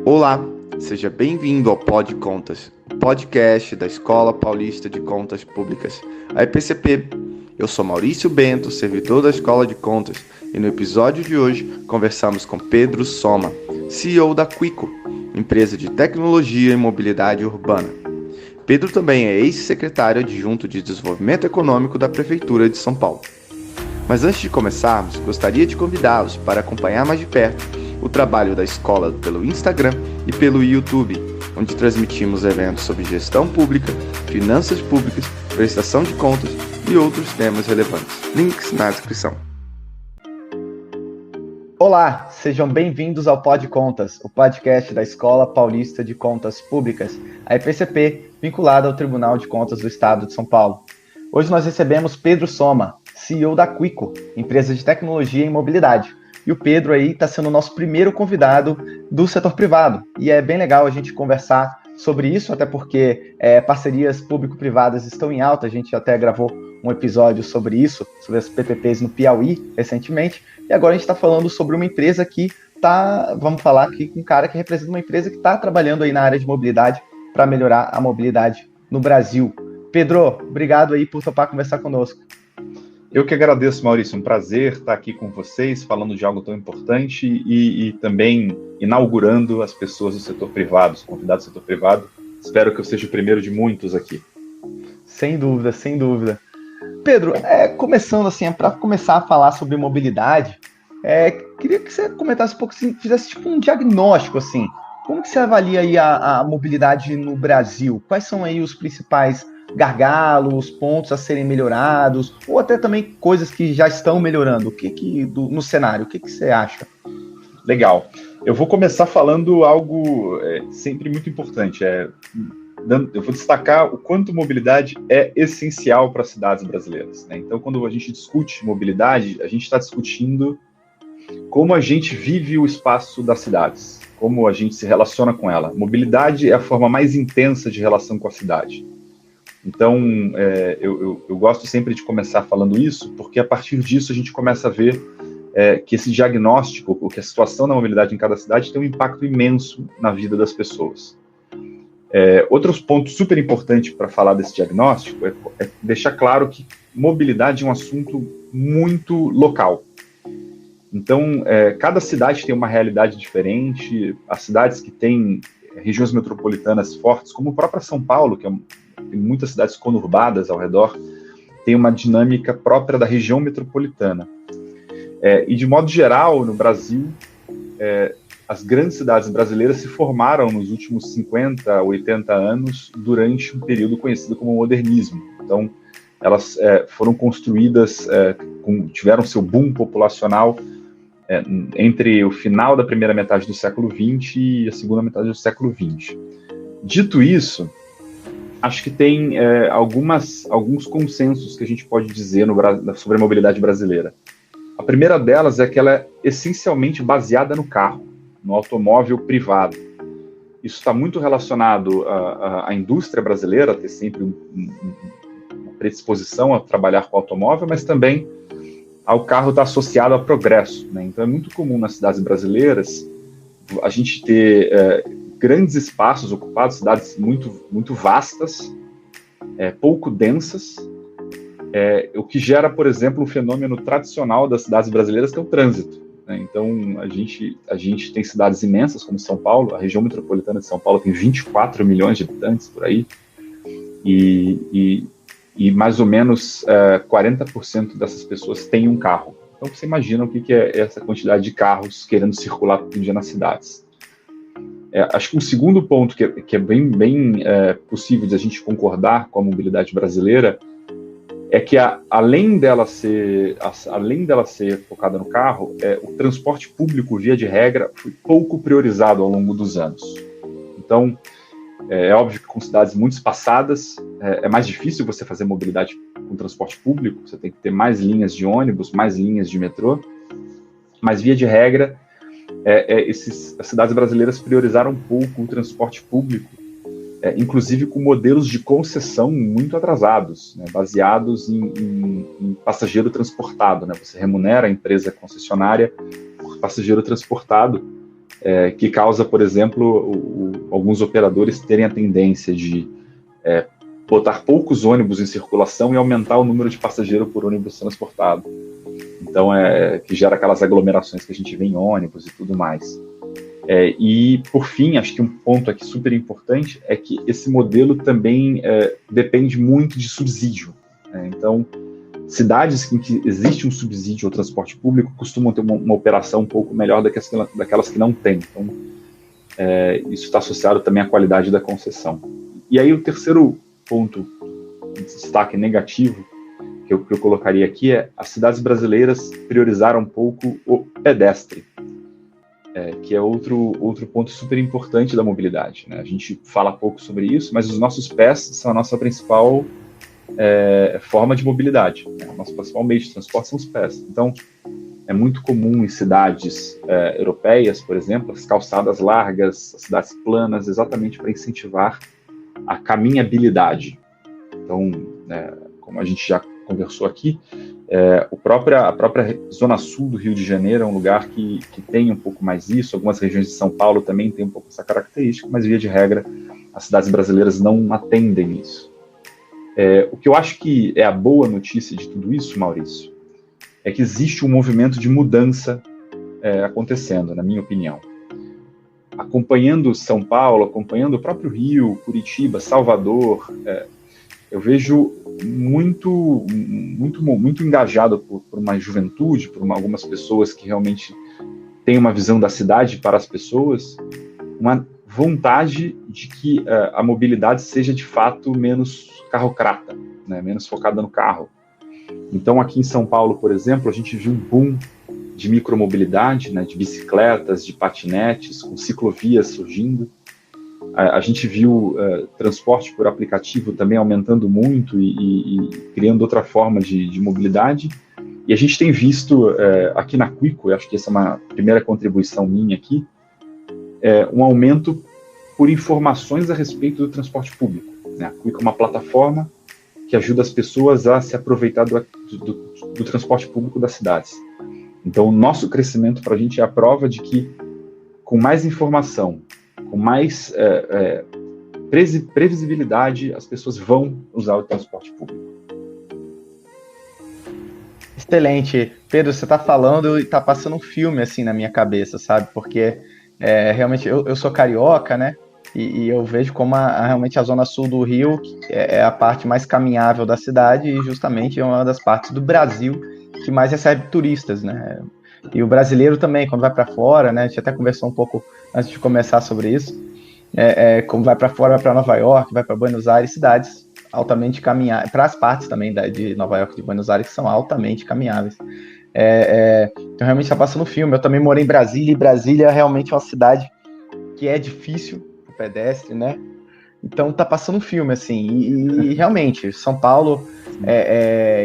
Olá, seja bem-vindo ao Pod Contas, o podcast da Escola Paulista de Contas Públicas, a EPCP. Eu sou Maurício Bento, servidor da Escola de Contas, e no episódio de hoje conversamos com Pedro Soma, CEO da Quico, empresa de tecnologia e mobilidade urbana. Pedro também é ex-secretário adjunto de Desenvolvimento Econômico da Prefeitura de São Paulo. Mas antes de começarmos, gostaria de convidá-los para acompanhar mais de perto o trabalho da escola pelo Instagram e pelo YouTube, onde transmitimos eventos sobre gestão pública, finanças públicas, prestação de contas e outros temas relevantes. Links na descrição. Olá, sejam bem-vindos ao Pod Contas, o podcast da Escola Paulista de Contas Públicas, a EPCP, vinculada ao Tribunal de Contas do Estado de São Paulo. Hoje nós recebemos Pedro Soma, CEO da Quico, empresa de tecnologia e mobilidade. E o Pedro aí está sendo o nosso primeiro convidado do setor privado. E é bem legal a gente conversar sobre isso, até porque parcerias público-privadas estão em alta. A gente até gravou um episódio sobre isso, sobre as PPPs no Piauí recentemente. E agora a gente está falando sobre uma empresa que vamos falar aqui com um cara que representa uma empresa que está trabalhando aí na área de mobilidade para melhorar a mobilidade no Brasil. Pedro, obrigado aí por topar conversar conosco. Eu que agradeço, Maurício, um prazer estar aqui com vocês, falando de algo tão importante e também inaugurando as pessoas do setor privado, os convidados do setor privado. Espero que eu seja o primeiro de muitos aqui. Sem dúvida, sem dúvida. Pedro, começando assim, para começar a falar sobre mobilidade, queria que você comentasse um pouco, assim, fizesse tipo um diagnóstico, assim. Como que você avalia aí a mobilidade no Brasil? Quais são aí os principais gargalos, pontos a serem melhorados, ou até também coisas que já estão melhorando? No cenário, o que você acha? Legal. Eu vou começar falando algo sempre muito importante. Eu vou destacar o quanto mobilidade é essencial para as cidades brasileiras, né? Então, quando a gente discute mobilidade, a gente está discutindo como a gente vive o espaço das cidades, como a gente se relaciona com ela. Mobilidade é a forma mais intensa de relação com a cidade. Então, eu gosto sempre de começar falando isso, porque a partir disso a gente começa a ver que esse diagnóstico, ou que a situação da mobilidade em cada cidade tem um impacto imenso na vida das pessoas. Outros pontos super importantes para falar desse diagnóstico é deixar claro que mobilidade é um assunto muito local. Então, cada cidade tem uma realidade diferente. As cidades que têm regiões metropolitanas fortes, como a própria São Paulo, que tem muitas cidades conurbadas ao redor, tem uma dinâmica própria da região metropolitana. E, de modo geral, no Brasil, as grandes cidades brasileiras se formaram nos últimos 50, 80 anos durante um período conhecido como modernismo. Então, elas foram construídas, tiveram seu boom populacional entre o final da primeira metade do século XX e a segunda metade do século XX. Dito isso, acho que tem alguns consensos que a gente pode dizer sobre a mobilidade brasileira. A primeira delas é que ela é essencialmente baseada no carro, no automóvel privado. Isso está muito relacionado à indústria brasileira, ter sempre uma predisposição a trabalhar com automóvel, mas também ao carro estar associado ao progresso, né? Então é muito comum nas cidades brasileiras a gente ter grandes espaços ocupados, cidades muito, muito vastas, pouco densas, o que gera, por exemplo, um fenômeno tradicional das cidades brasileiras, que é o trânsito, né? Então, a gente tem cidades imensas, como São Paulo. A região metropolitana de São Paulo tem 24 milhões de habitantes, por aí, e mais ou menos 40% dessas pessoas têm um carro. Então, você imagina o que é essa quantidade de carros querendo circular todo dia nas cidades. Acho que um segundo ponto que é bem possível de a gente concordar com a mobilidade brasileira é que, além dela ser focada no carro, o transporte público, via de regra, foi pouco priorizado ao longo dos anos. Então, é óbvio que com cidades muito espaçadas, é mais difícil você fazer mobilidade com transporte público, você tem que ter mais linhas de ônibus, mais linhas de metrô, mas, via de regra, as cidades brasileiras priorizaram um pouco o transporte público, inclusive com modelos de concessão muito atrasados, né, baseados em passageiro transportado, né? Você remunera a empresa concessionária por passageiro transportado, que causa, por exemplo, alguns operadores terem a tendência de botar poucos ônibus em circulação e aumentar o número de passageiros por ônibus transportado. Então, que gera aquelas aglomerações que a gente vê em ônibus e tudo mais. E, por fim, acho que um ponto aqui super importante é que esse modelo também depende muito de subsídio. Então, cidades em que existe um subsídio ao transporte público costumam ter uma operação um pouco melhor daquelas que não têm. Então, isso está associado também à qualidade da concessão. E aí, o terceiro ponto de destaque negativo que eu colocaria aqui as cidades brasileiras priorizaram um pouco o pedestre, que é outro ponto super importante da mobilidade, né? A gente fala pouco sobre isso, mas os nossos pés são a nossa principal forma de mobilidade, né? O nosso principal meio de transporte são os pés. Então, é muito comum em cidades europeias, por exemplo, as calçadas largas, as cidades planas, exatamente para incentivar a caminhabilidade. Então, como a gente já conversou aqui, a própria Zona Sul do Rio de Janeiro é um lugar que tem um pouco mais isso. Algumas regiões de São Paulo também têm um pouco essa característica, mas, via de regra, as cidades brasileiras não atendem isso. O que eu acho que é a boa notícia de tudo isso, Maurício, é que existe um movimento de mudança acontecendo, na minha opinião. Acompanhando São Paulo, acompanhando o próprio Rio, Curitiba, Salvador, eu vejo muito engajado por uma juventude, por algumas pessoas que realmente têm uma visão da cidade para as pessoas, uma vontade de que a mobilidade seja de fato menos carrocrata, né, menos focada no carro. Então, aqui em São Paulo, por exemplo, a gente viu um boom de micromobilidade, né, de bicicletas, de patinetes, com ciclovias surgindo. A gente viu transporte por aplicativo também aumentando muito e criando outra forma de mobilidade. E a gente tem visto aqui na Quico, eu acho que essa é uma primeira contribuição minha aqui, um aumento por informações a respeito do transporte público, né? A Quico é uma plataforma que ajuda as pessoas a se aproveitar do transporte público das cidades. Então, o nosso crescimento para a gente é a prova de que, com mais informação, com mais previsibilidade, as pessoas vão usar o transporte público. Excelente. Pedro, você está falando e está passando um filme assim na minha cabeça, sabe? Porque realmente eu sou carioca, né? E eu vejo como realmente a zona sul do Rio é a parte mais caminhável da cidade e justamente é uma das partes do Brasil que mais recebe turistas, né? E o brasileiro também, quando vai para fora, né? A gente até conversou um pouco antes de começar sobre isso. Como vai para fora, vai para Nova York, vai para Buenos Aires, cidades altamente caminháveis, para as partes também de Nova York e de Buenos Aires, que são altamente caminháveis. Então, realmente está passando um filme. Eu também morei em Brasília, e Brasília é realmente uma cidade que é difícil para o pedestre, né? Então, tá passando um filme, assim. E realmente, São Paulo,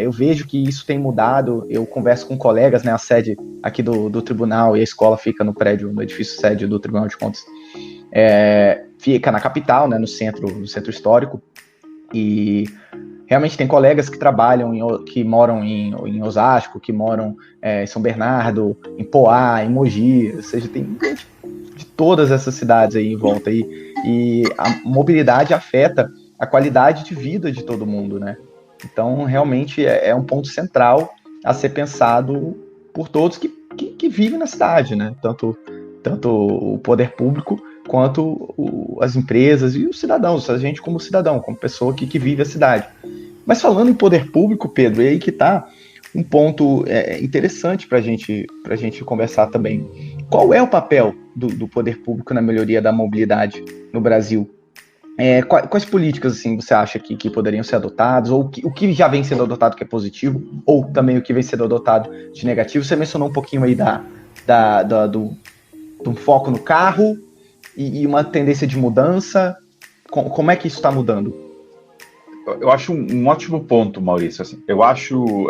eu vejo que isso tem mudado. Eu converso com colegas, né? A sede aqui do tribunal e a escola fica no prédio, no edifício sede do Tribunal de Contas. Fica na capital, né? No centro histórico. E realmente tem colegas que trabalham, que moram em Osasco, que moram em São Bernardo, em Poá, em Mogi, ou seja, tem gente de todas essas cidades aí em volta. E a mobilidade afeta a qualidade de vida de todo mundo, né? Então, realmente é um ponto central a ser pensado por todos que vivem na cidade, né? Tanto o poder público quanto as empresas e os cidadãos, a gente como cidadão, como pessoa que vive a cidade. Mas falando em poder público, Pedro, é aí que está um ponto interessante para a gente conversar também. Qual é o papel do poder público na melhoria da mobilidade no Brasil? Quais políticas assim, você acha que poderiam ser adotadas, ou o que já vem sendo adotado que é positivo, ou também o que vem sendo adotado de negativo? Você mencionou um pouquinho aí do foco no carro e uma tendência de mudança. Como é que isso está mudando? Eu acho um ótimo ponto, Maurício. Assim, eu acho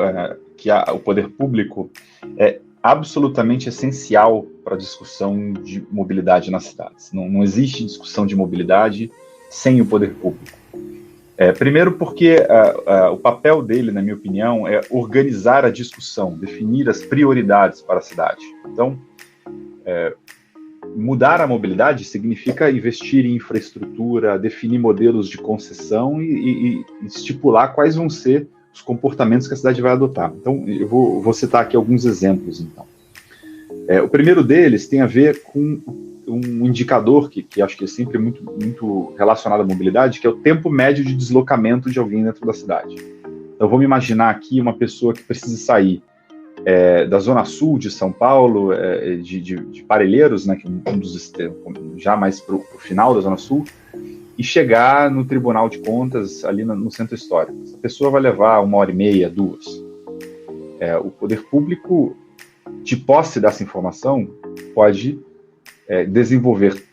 que o poder público é absolutamente essencial para a discussão de mobilidade nas cidades. Não existe discussão de mobilidade sem o poder público. Primeiro porque o papel dele, na minha opinião, é organizar a discussão, definir as prioridades para a cidade. Então, mudar a mobilidade significa investir em infraestrutura, definir modelos de concessão e estipular quais vão ser os comportamentos que a cidade vai adotar. Então, eu vou citar aqui alguns exemplos, então. O primeiro deles tem a ver com um indicador que acho que é sempre muito relacionado à mobilidade, que é o tempo médio de deslocamento de alguém dentro da cidade. Então, vou me imaginar aqui uma pessoa que precisa sair da Zona Sul de São Paulo, de Parelheiros, né, que é um dos, já mais para o final da Zona Sul, e chegar no Tribunal de Contas, ali no Centro Histórico. Essa pessoa vai levar 1h30, 2. O poder público, de posse dessa informação, pode desenvolver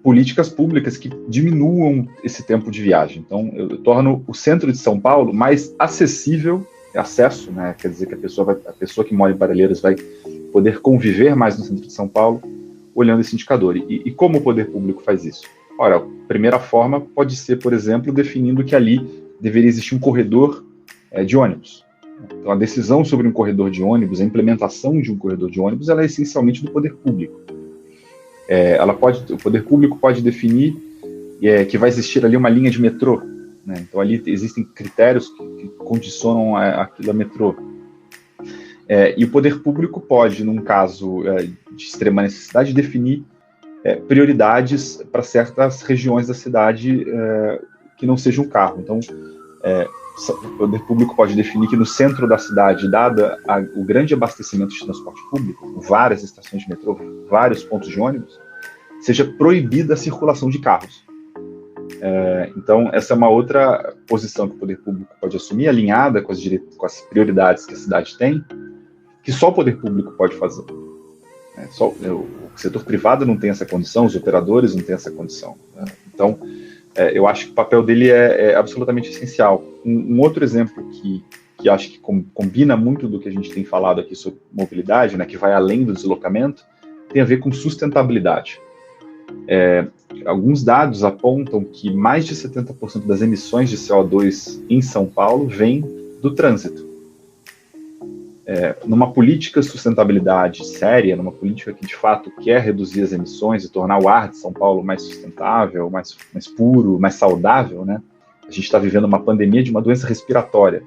políticas públicas que diminuam esse tempo de viagem. Então, eu torno o centro de São Paulo mais acessível, acesso, né? Quer dizer que a pessoa que mora em Parelheiros vai poder conviver mais no centro de São Paulo, olhando esse indicador. E como o poder público faz isso? Ora, a primeira forma pode ser, por exemplo, definindo que ali deveria existir um corredor de ônibus. Então, a decisão sobre um corredor de ônibus, a implementação de um corredor de ônibus, ela é essencialmente do poder público. O poder público pode definir que vai existir ali uma linha de metrô, né? Então, ali existem critérios que condicionam aquilo a metrô. E o poder público pode, num caso de extrema necessidade, definir prioridades para certas regiões da cidade que não sejam carro. Então, o poder público pode definir que no centro da cidade, dada o grande abastecimento de transporte público, várias estações de metrô, vários pontos de ônibus, seja proibida a circulação de carros. Então, essa é uma outra posição que o poder público pode assumir, alinhada com as prioridades que a cidade tem, que só o poder público pode fazer. O setor privado não tem essa condição, os operadores não têm essa condição. Então, eu acho que o papel dele é absolutamente essencial. Um outro exemplo que acho que combina muito do que a gente tem falado aqui sobre mobilidade, né, que vai além do deslocamento, tem a ver com sustentabilidade. Alguns dados apontam que mais de 70% das emissões de CO2 em São Paulo vêm do trânsito. Numa política de sustentabilidade séria, numa política que de fato quer reduzir as emissões e tornar o ar de São Paulo mais sustentável, mais puro, mais saudável, né? A gente está vivendo uma pandemia de uma doença respiratória.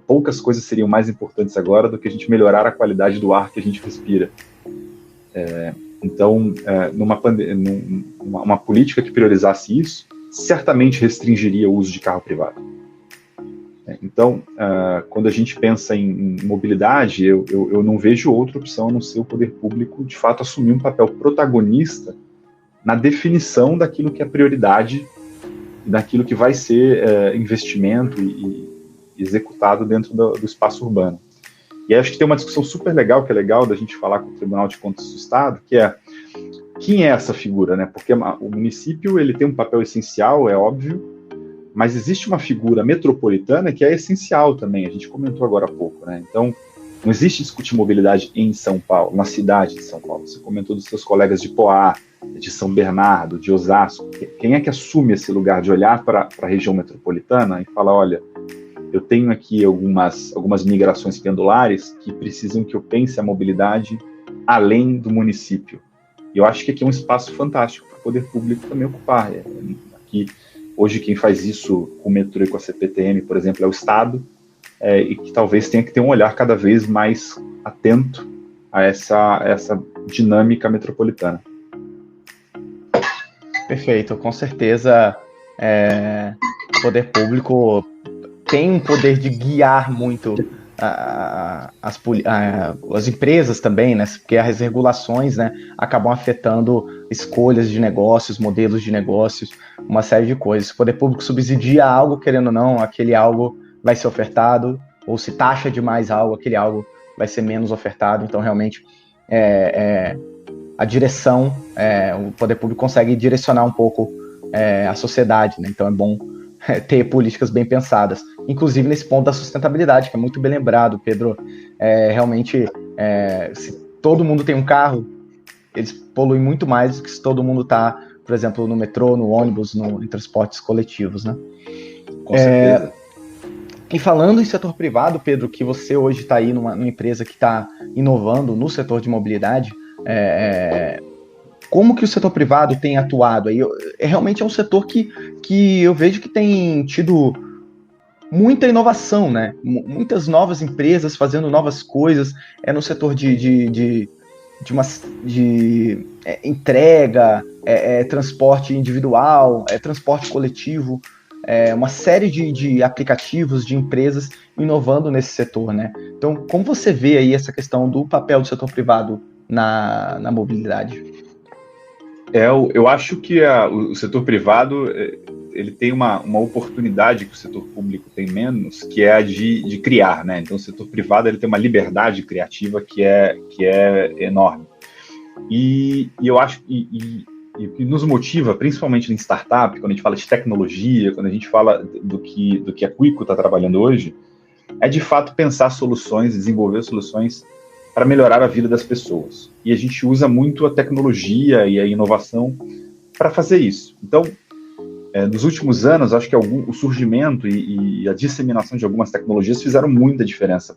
Poucas coisas seriam mais importantes agora do que a gente melhorar a qualidade do ar que a gente respira. Então, uma política que priorizasse isso, certamente restringiria o uso de carro privado. Então, quando a gente pensa em mobilidade, eu não vejo outra opção a não ser o poder público, de fato, assumir um papel protagonista na definição daquilo que é prioridade, daquilo que vai ser investimento e executado dentro do espaço urbano. E aí acho que tem uma discussão super legal, que é legal da gente falar com o Tribunal de Contas do Estado, que é quem é essa figura, né? Porque o município ele tem um papel essencial, é óbvio, mas existe uma figura metropolitana que é essencial também, a gente comentou agora há pouco, né? Então, não existe discutir mobilidade em São Paulo, na cidade de São Paulo. Você comentou dos seus colegas de Poá, de São Bernardo, de Osasco. Quem é que assume esse lugar de olhar para a região metropolitana e fala, olha, eu tenho aqui algumas migrações pendulares que precisam que eu pense a mobilidade além do município. E eu acho que aqui é um espaço fantástico para o poder público também ocupar. Aqui, hoje, quem faz isso com o metrô e com a CPTM, por exemplo, é o Estado, e que talvez tenha que ter um olhar cada vez mais atento a essa dinâmica metropolitana. Perfeito, com certeza o poder público tem um poder de guiar muito as empresas também, né? Porque as regulações, né, acabam afetando escolhas de negócios, modelos de negócios, uma série de coisas. Se o poder público subsidia algo, querendo ou não, aquele algo vai ser ofertado, ou se taxa demais algo, aquele algo vai ser menos ofertado. Então, realmente, a direção, o poder público consegue direcionar um pouco a sociedade, né? Então, é bom ter políticas bem pensadas, inclusive nesse ponto da sustentabilidade, que é muito bem lembrado, Pedro. Realmente, se todo mundo tem um carro, eles poluem muito mais do que se todo mundo está, por exemplo, no metrô, no ônibus, em transportes coletivos, né? Com certeza. E falando em setor privado, Pedro, que você hoje está aí numa empresa que está inovando no setor de mobilidade, como que o setor privado tem atuado aí? Realmente é um setor que eu vejo que tem tido muita inovação, né? Muitas novas empresas fazendo novas coisas, no setor de entrega, transporte individual, transporte coletivo, uma série de aplicativos, de empresas inovando nesse setor, né? Então, como você vê aí essa questão do papel do setor privado na mobilidade? Eu acho que o setor privado ele tem uma oportunidade que o setor público tem menos, que é a de criar, né? Então, o setor privado ele tem uma liberdade criativa que é enorme. E eu acho que nos motiva, principalmente em startup, quando a gente fala de tecnologia, quando a gente fala do que a Quico está trabalhando hoje, é de fato pensar soluções, desenvolver soluções para melhorar a vida das pessoas. E a gente usa muito a tecnologia e a inovação para fazer isso. Então, nos últimos anos, acho que o surgimento e a disseminação de algumas tecnologias fizeram muita diferença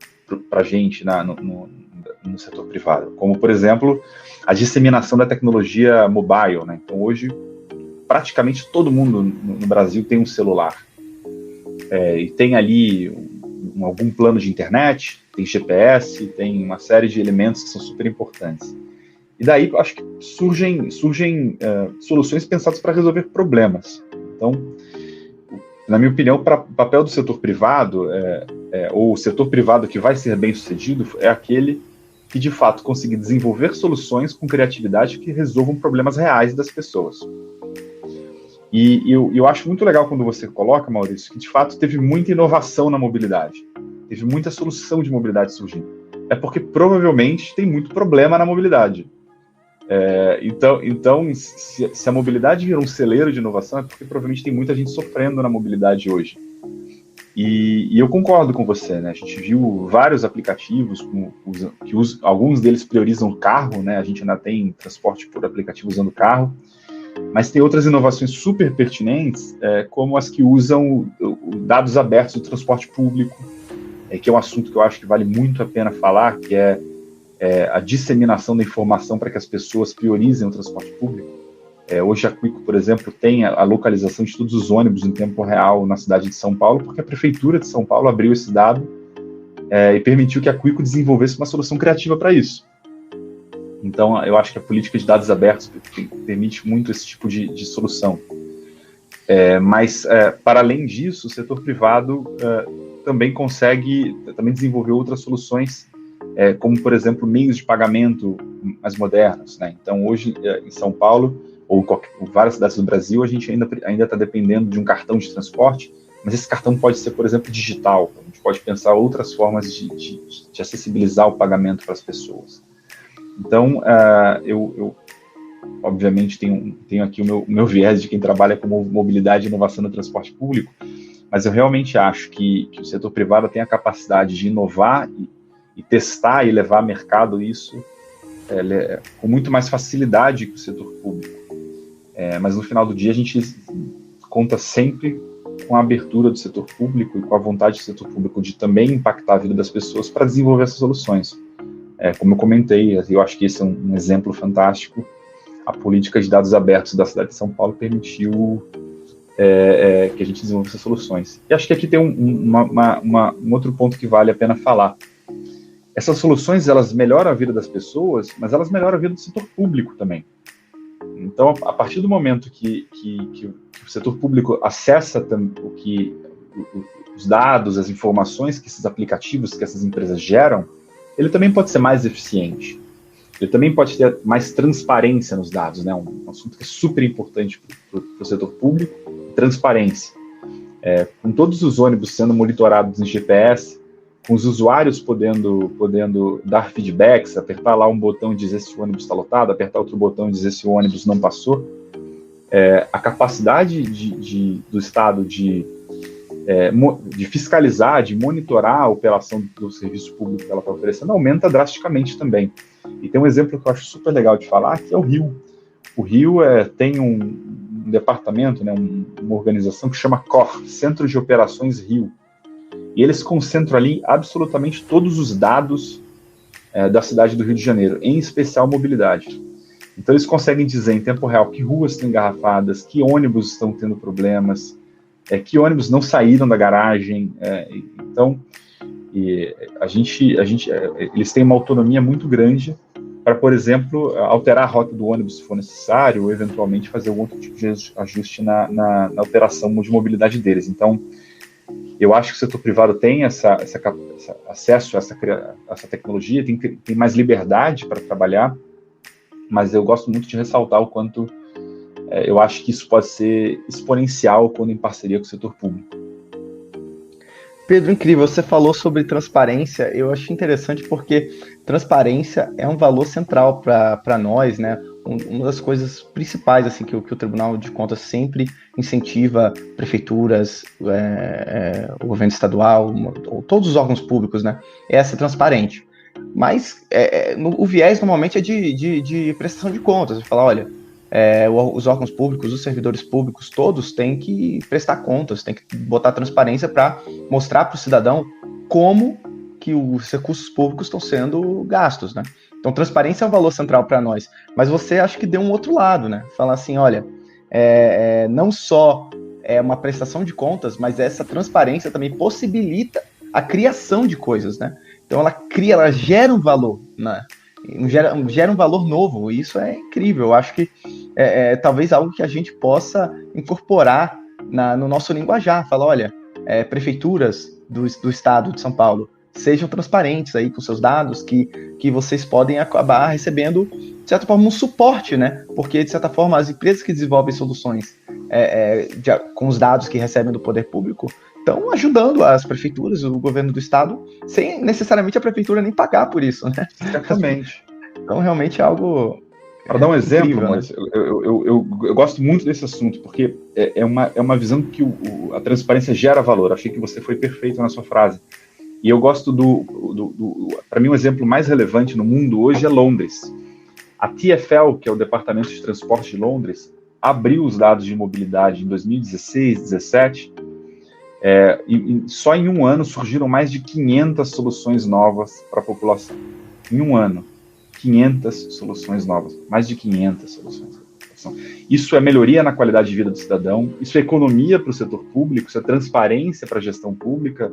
para a gente no setor privado. Como, por exemplo, a disseminação da tecnologia mobile, né? Então, hoje, praticamente todo mundo no Brasil tem um celular. E tem ali algum plano de internet, tem GPS, tem uma série de elementos que são super importantes. E daí, acho que surgem soluções pensadas para resolver problemas. Então, na minha opinião, o papel do setor privado, ou o setor privado que vai ser bem sucedido, é aquele que, de fato, conseguir desenvolver soluções com criatividade que resolvam problemas reais das pessoas. E eu acho muito legal quando você coloca, Maurício, que, de fato, teve muita inovação na mobilidade. Teve muita solução de mobilidade surgindo. É porque, provavelmente, tem muito problema na mobilidade. Então se a mobilidade virou um celeiro de inovação, é porque provavelmente tem muita gente sofrendo na mobilidade hoje. E eu concordo com você, né? A gente viu vários aplicativos alguns deles priorizam o carro, né? A gente ainda tem transporte por aplicativo usando carro, mas tem outras inovações super pertinentes, como as que usam dados abertos do transporte público, que é um assunto que eu acho que vale muito a pena falar, que é a disseminação da informação para que as pessoas priorizem o transporte público. Hoje a Quico, por exemplo, tem a localização de todos os ônibus em tempo real na cidade de São Paulo, porque a Prefeitura de São Paulo abriu esse dado e permitiu que a Quico desenvolvesse uma solução criativa para isso. Então, eu acho que a política de dados abertos permite muito esse tipo de solução. Mas, para além disso, o setor privado também desenvolver outras soluções, como, por exemplo, meios de pagamento mais modernos, né? Então, hoje, em São Paulo, ou em várias cidades do Brasil, a gente ainda está dependendo de um cartão de transporte, mas esse cartão pode ser, por exemplo, digital. A gente pode pensar outras formas de acessibilizar o pagamento para as pessoas. Então, eu obviamente, tenho aqui o meu viés de quem trabalha com mobilidade e inovação no transporte público, mas eu realmente acho que o setor privado tem a capacidade de inovar e testar e levar a mercado isso com muito mais facilidade que o setor público. Mas no final do dia a gente conta sempre com a abertura do setor público e com a vontade do setor público de também impactar a vida das pessoas para desenvolver essas soluções. Como eu comentei, eu acho que esse é um exemplo fantástico. A política de dados abertos da cidade de São Paulo permitiu que a gente desenvolva essas soluções. E acho que aqui tem um outro ponto que vale a pena falar. Essas soluções, elas melhoram a vida das pessoas, mas elas melhoram a vida do setor público também. Então, a partir do momento que o setor público acessa os dados, as informações que esses aplicativos, que essas empresas geram, ele também pode ser mais eficiente. Ele também pode ter mais transparência nos dados, né? Um assunto que é super importante para o setor público, transparência. Com todos os ônibus sendo monitorados em GPS, com os usuários podendo dar feedbacks, apertar lá um botão e dizer se o ônibus está lotado, apertar outro botão e dizer se o ônibus não passou, a capacidade do Estado de fiscalizar, de monitorar a operação do serviço público que ela está oferecendo aumenta drasticamente também. E tem um exemplo que eu acho super legal de falar, que é o Rio. O Rio tem um departamento, né, uma organização que chama COR, Centro de Operações Rio. E eles concentram ali absolutamente todos os dados da cidade do Rio de Janeiro, em especial mobilidade. Então, eles conseguem dizer em tempo real que ruas estão engarrafadas, que ônibus estão tendo problemas, que ônibus não saíram da garagem. Então, eles têm uma autonomia muito grande para, por exemplo, alterar a rota do ônibus se for necessário, ou eventualmente fazer algum outro tipo de ajuste na alteração de mobilidade deles. Então, eu acho que o setor privado tem esse acesso a essa tecnologia, tem mais liberdade para trabalhar, mas eu gosto muito de ressaltar o quanto eu acho que isso pode ser exponencial quando em parceria com o setor público. Pedro, incrível, você falou sobre transparência, eu achei interessante porque transparência é um valor central para nós, né? Uma das coisas principais assim, que o Tribunal de Contas sempre incentiva prefeituras, o governo estadual, todos os órgãos públicos, né? É ser transparente. Mas o viés normalmente é de prestação de contas, de falar, olha, os órgãos públicos, os servidores públicos, todos têm que prestar contas, têm que botar transparência para mostrar para o cidadão como que os recursos públicos estão sendo gastos, né? Então, transparência é um valor central para nós, mas você acha que deu um outro lado, né? Falar assim, olha, não só é uma prestação de contas, mas essa transparência também possibilita a criação de coisas, né? Então, ela gera um valor, né? Gera um valor novo, e isso é incrível. Eu acho que talvez algo que a gente possa incorporar no nosso linguajar. Falar, olha, prefeituras do estado de São Paulo, sejam transparentes aí com seus dados, que vocês podem acabar recebendo, de certa forma, um suporte, né? Porque, de certa forma, as empresas que desenvolvem soluções com os dados que recebem do poder público estão ajudando as prefeituras, o governo do estado, sem necessariamente a prefeitura nem pagar por isso, né? Certamente. Então, realmente é algo... Para dar um exemplo, incrível, mas né? eu gosto muito desse assunto, porque é uma visão que a transparência gera valor. Achei que você foi perfeito na sua frase. E eu gosto para mim, um exemplo mais relevante no mundo hoje é Londres. A TfL, que é o Departamento de Transporte de Londres, abriu os dados de mobilidade em 2016, 2017, e só em um ano surgiram mais de 500 soluções novas para a população. Em um ano, 500 soluções novas, mais de 500 soluções. Isso é melhoria na qualidade de vida do cidadão, isso é economia para o setor público, isso é transparência para a gestão pública,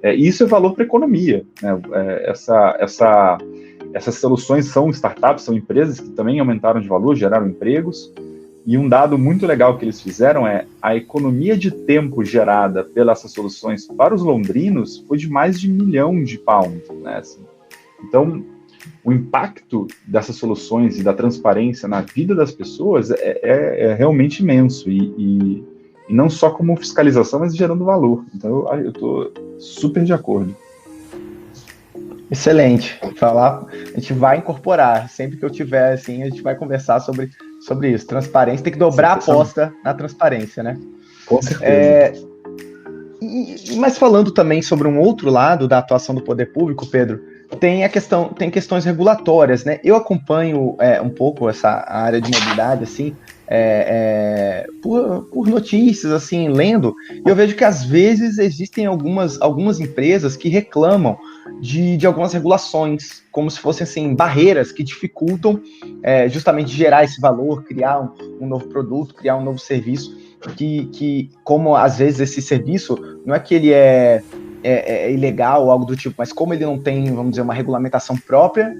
e isso é valor para a economia, né? Essas soluções são startups, são empresas que também aumentaram de valor, geraram empregos, e um dado muito legal que eles fizeram é a economia de tempo gerada pelas soluções para os londrinos foi de mais de £1 milhão, né? Assim, então, o impacto dessas soluções e da transparência na vida das pessoas é realmente imenso, e não só como fiscalização, mas gerando valor. Então, eu estou super de acordo. Excelente. A gente vai incorporar. Sempre que eu tiver, assim, a gente vai conversar sobre isso. Transparência, tem que dobrar a aposta na transparência, né? Com certeza. Mas falando também sobre um outro lado da atuação do poder público, Pedro, tem questões regulatórias, né? Eu acompanho um pouco essa área de mobilidade, assim, por notícias, assim, lendo, e eu vejo que às vezes existem algumas empresas que reclamam de algumas regulações, como se fossem assim, barreiras que dificultam justamente gerar esse valor, criar um novo produto, criar um novo serviço, que como às vezes esse serviço, não é que ele é ilegal ou algo do tipo, mas como ele não tem, vamos dizer, uma regulamentação própria,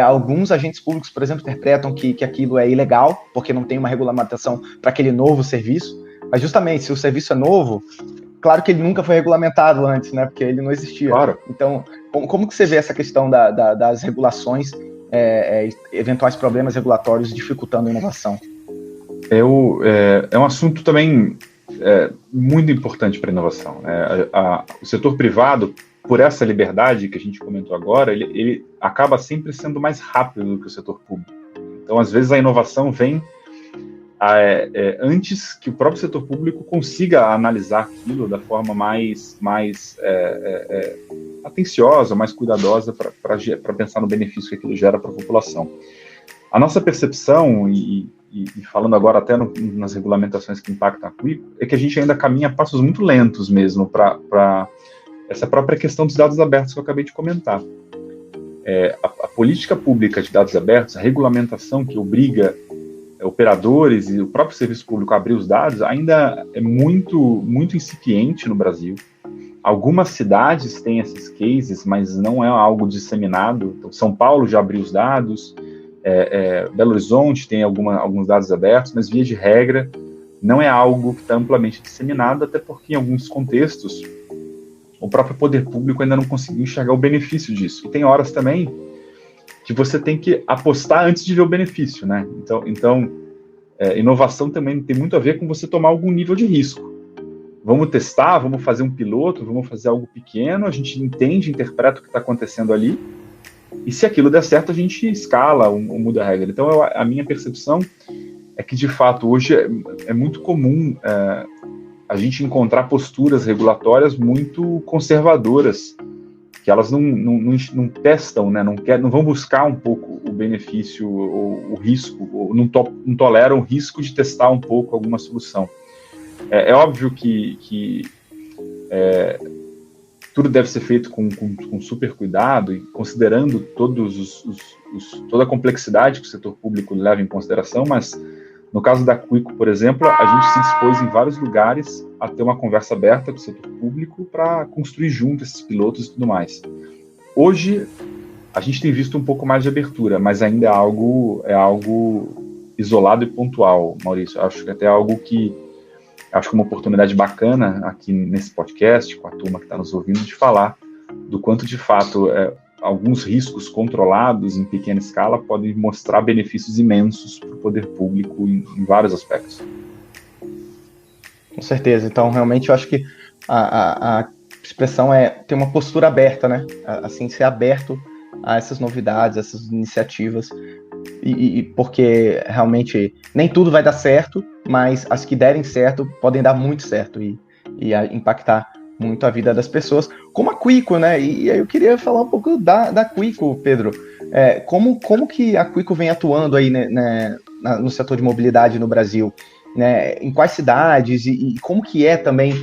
alguns agentes públicos, por exemplo, interpretam que aquilo é ilegal, porque não tem uma regulamentação para aquele novo serviço, mas justamente, se o serviço é novo, claro que ele nunca foi regulamentado antes, né, porque ele não existia. Claro. Então, como que você vê essa questão das regulações, eventuais problemas regulatórios dificultando a inovação? É um assunto também muito importante para a inovação. O setor privado, por essa liberdade que a gente comentou agora, ele acaba sempre sendo mais rápido do que o setor público. Então, às vezes, a inovação vem antes que o próprio setor público consiga analisar aquilo da forma mais atenciosa, mais cuidadosa para pensar no benefício que aquilo gera para a população. A nossa percepção, e falando agora até nas regulamentações que impactam a CUIP, é que a gente ainda caminha a passos muito lentos mesmo para essa própria questão dos dados abertos que eu acabei de comentar. A política pública de dados abertos, a regulamentação que obriga operadores e o próprio serviço público a abrir os dados, ainda é muito, muito incipiente no Brasil. Algumas cidades têm esses cases, mas não é algo disseminado. Então, São Paulo já abriu os dados, Belo Horizonte tem alguns dados abertos, mas, via de regra, não é algo que está amplamente disseminado, até porque, em alguns contextos, o próprio poder público ainda não conseguiu enxergar o benefício disso. E tem horas também que você tem que apostar antes de ver o benefício, né? Então, inovação também tem muito a ver com você tomar algum nível de risco. Vamos testar, vamos fazer um piloto, vamos fazer algo pequeno, a gente entende, interpreta o que está acontecendo ali, e se aquilo der certo, a gente escala ou muda a regra. Então, a minha percepção é que, de fato, hoje é muito comum a gente encontrar posturas regulatórias muito conservadoras, que elas não testam, né? Não vão buscar um pouco o benefício ou o risco, ou não toleram o risco de testar um pouco alguma solução. É óbvio que tudo deve ser feito com super cuidado e considerando toda a complexidade que o setor público leva em consideração, mas no caso da Quico, por exemplo, a gente se dispôs em vários lugares a ter uma conversa aberta com o setor público para construir junto esses pilotos e tudo mais. Hoje, a gente tem visto um pouco mais de abertura, mas ainda é algo isolado e pontual, Maurício. Acho que até algo que acho que é uma oportunidade bacana aqui nesse podcast, com a turma que está nos ouvindo, de falar do quanto, de fato, alguns riscos controlados em pequena escala podem mostrar benefícios imensos para o poder público em vários aspectos. Com certeza. Então, realmente, eu acho que a expressão é ter uma postura aberta, né? Assim, ser aberto a essas novidades, essas iniciativas, e porque realmente nem tudo vai dar certo, mas as que derem certo podem dar muito certo e impactar muito a vida das pessoas, como a Quico, né? E aí eu queria falar um pouco da Quico, Pedro. Como que a Quico vem atuando aí, né, no setor de mobilidade no Brasil? Né, em quais cidades e como que também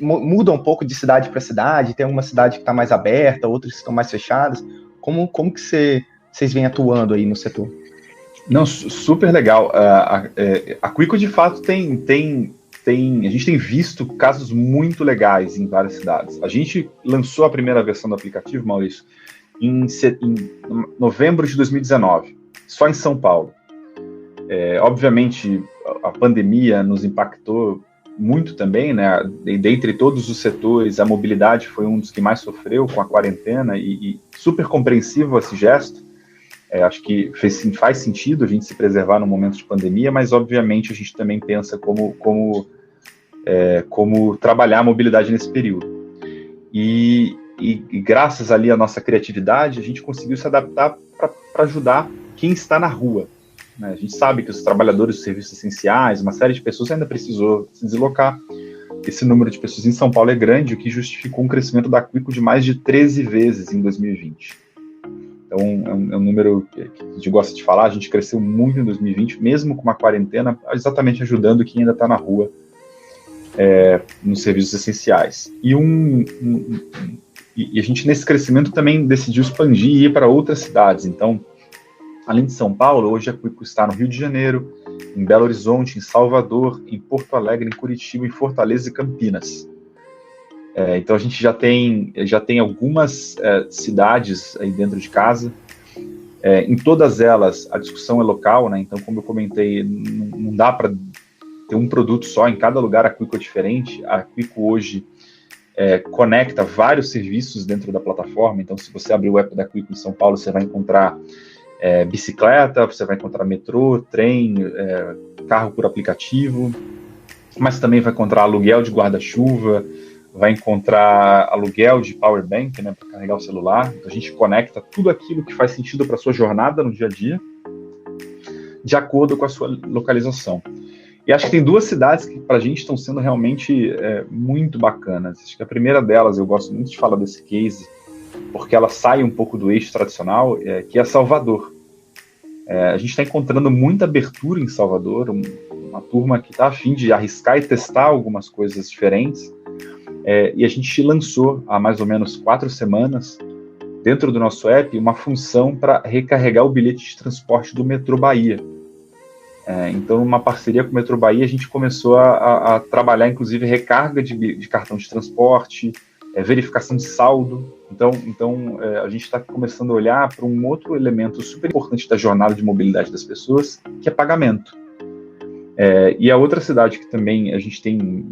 muda um pouco de cidade para cidade, tem uma cidade que está mais aberta, outras que estão mais fechadas, como que vocês vêm atuando aí no setor? Não, super legal. A Quico, de fato, a gente tem visto casos muito legais em várias cidades. A gente lançou a primeira versão do aplicativo, Maurício, em novembro de 2019, só em São Paulo. Obviamente, a pandemia nos impactou muito também, né? Dentre todos os setores, a mobilidade foi um dos que mais sofreu com a quarentena e super compreensível esse gesto. Acho que faz sentido a gente se preservar no momento de pandemia, mas obviamente a gente também pensa como trabalhar a mobilidade nesse período. E graças ali à nossa criatividade, a gente conseguiu se adaptar para ajudar quem está na rua. A gente sabe que os trabalhadores dos serviços essenciais, uma série de pessoas ainda precisou se deslocar. Esse número de pessoas em São Paulo é grande, o que justificou um crescimento da Quico de mais de 13 vezes em 2020. Então, é um número que a gente gosta de falar, a gente cresceu muito em 2020, mesmo com uma quarentena, exatamente ajudando quem ainda está na rua nos serviços essenciais. E a gente, nesse crescimento, também decidiu expandir e ir para outras cidades. Então, além de São Paulo, hoje a Quico está no Rio de Janeiro, em Belo Horizonte, em Salvador, em Porto Alegre, em Curitiba, em Fortaleza e Campinas. Então a gente já tem algumas cidades aí dentro de casa. Em todas elas a discussão é local, né? Então, como eu comentei, não dá para ter um produto só, em cada lugar a Quico é diferente. A Quico hoje conecta vários serviços dentro da plataforma. Então, se você abrir o app da Quico em São Paulo, você vai encontrar bicicleta, você vai encontrar metrô, trem, carro por aplicativo, mas também vai encontrar aluguel de guarda-chuva, vai encontrar aluguel de power bank, né, para carregar o celular. Então a gente conecta tudo aquilo que faz sentido para a sua jornada no dia a dia, de acordo com a sua localização. E acho que tem duas cidades que para a gente estão sendo realmente muito bacanas. Acho que a primeira delas, eu gosto muito de falar desse case, porque ela sai um pouco do eixo tradicional, que é Salvador. A gente está encontrando muita abertura em Salvador, uma turma que está a fim de arriscar e testar algumas coisas diferentes. E a gente lançou há mais ou menos 4 semanas, dentro do nosso app, uma função para recarregar o bilhete de transporte do Metrô Bahia. Então, uma parceria com o Metrô Bahia, a gente começou a trabalhar, inclusive, recarga de cartão de transporte, verificação de saldo. Então, a gente está começando a olhar para um outro elemento super importante da jornada de mobilidade das pessoas, que é pagamento. E a outra cidade que também a gente tem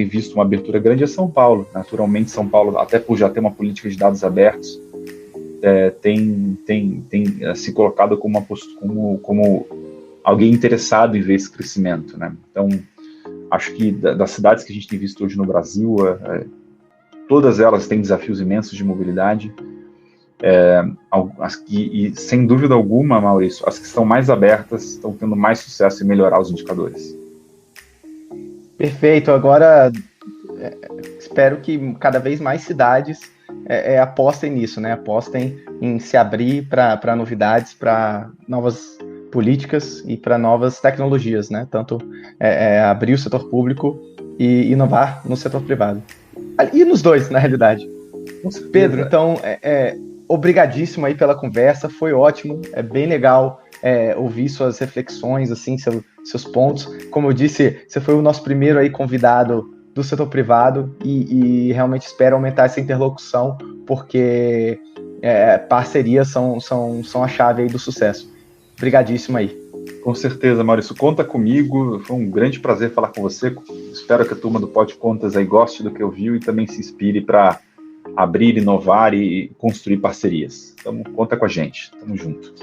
visto uma abertura grande é São Paulo. Naturalmente, São Paulo, até por já ter uma política de dados abertos, tem se colocado como alguém interessado em ver esse crescimento, né? Então, acho que das cidades que a gente tem visto hoje no Brasil, todas elas têm desafios imensos de mobilidade. E sem dúvida alguma, Maurício, as que estão mais abertas estão tendo mais sucesso em melhorar os indicadores. Perfeito. Agora, espero que cada vez mais cidades apostem nisso, né? Apostem em se abrir para novidades, para novas políticas e para novas tecnologias, né? Tanto abrir o setor público e inovar no setor privado. E nos dois, na realidade. Pedro, então, obrigadíssimo aí pela conversa, foi ótimo, é bem legal ouvir suas reflexões, assim, seus pontos. Como eu disse, você foi o nosso primeiro aí convidado do setor privado e realmente espero aumentar essa interlocução, porque parcerias são a chave aí do sucesso. Obrigadíssimo aí. Com certeza, Maurício, conta comigo, foi um grande prazer falar com você, espero que a turma do Pod Contas aí goste do que ouviu e também se inspire para abrir, inovar e construir parcerias. Então, conta com a gente, tamo junto.